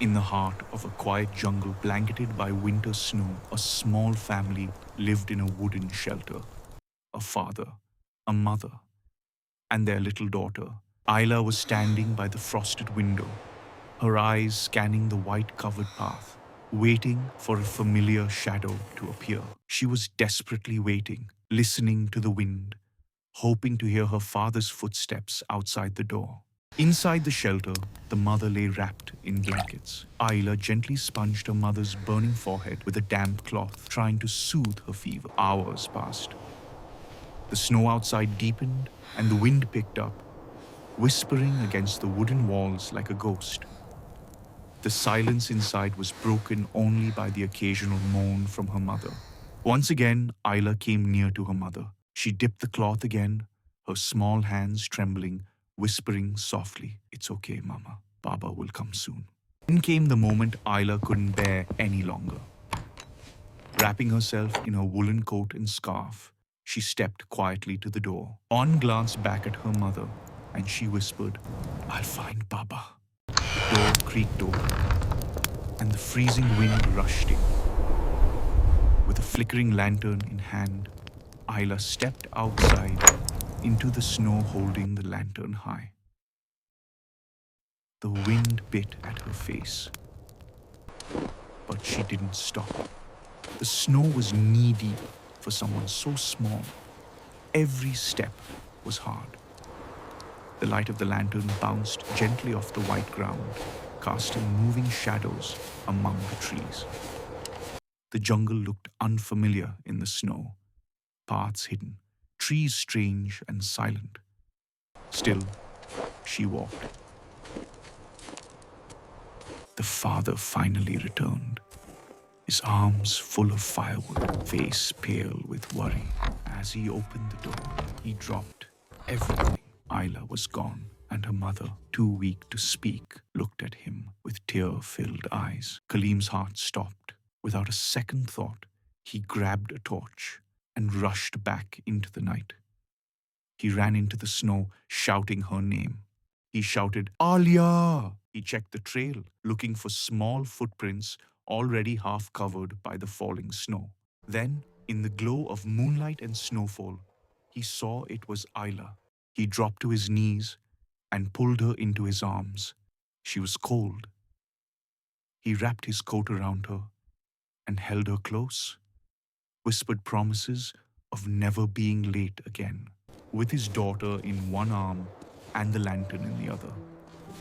In the heart of a quiet jungle blanketed by winter snow, a small family lived in a wooden shelter. A father, a mother, and their little daughter. Aila was standing by the frosted window, her eyes scanning the white-covered path, waiting for a familiar shadow to appear. She was desperately waiting, listening to the wind, hoping to hear her father's footsteps outside the door. Inside the shelter, the mother lay wrapped in blankets. Aila gently sponged her mother's burning forehead with a damp cloth, trying to soothe her fever. Hours passed. The snow outside deepened, and the wind picked up, whispering against the wooden walls like a ghost. The silence inside was broken only by the occasional moan from her mother. Once again, Aila came near to her mother. She dipped the cloth again, her small hands trembling, whispering softly, "It's okay, Mama. Baba will come soon." Then came the moment Aila couldn't bear any longer. Wrapping herself in her woolen coat and scarf, she stepped quietly to the door. On glanced back at her mother, and she whispered, "I'll find Baba." The door creaked open, and the freezing wind rushed in. With a flickering lantern in hand, Aila stepped outside into the snow holding the lantern high. The wind bit at her face, but she didn't stop. The snow was knee-deep for someone so small. Every step was hard. The light of the lantern bounced gently off the white ground, casting moving shadows among the trees. The jungle looked unfamiliar in the snow, paths hidden, trees strange and silent. Still, she walked. The father finally returned, his arms full of firewood, face pale with worry. As he opened the door, he dropped everything. Aila was gone, and her mother, too weak to speak, looked at him with tear-filled eyes. Kalim's heart stopped. Without a second thought, he grabbed a torch and rushed back into the night. He ran into the snow, shouting her name. He shouted, "Alia!" He checked the trail, looking for small footprints already half covered by the falling snow. Then, in the glow of moonlight and snowfall, he saw it was Aila. He dropped to his knees and pulled her into his arms. She was cold. He wrapped his coat around her and held her close, whispered promises of never being late again. With his daughter in one arm and the lantern in the other,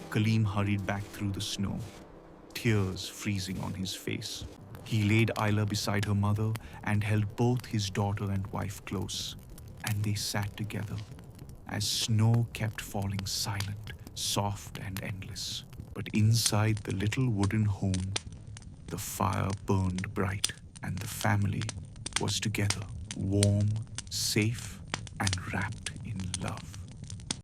Kalim hurried back through the snow, tears freezing on his face. He laid Aila beside her mother and held both his daughter and wife close, and they sat together as snow kept falling silent, soft and endless. But inside the little wooden home, the fire burned bright, and the family was together, warm, safe, and wrapped in love.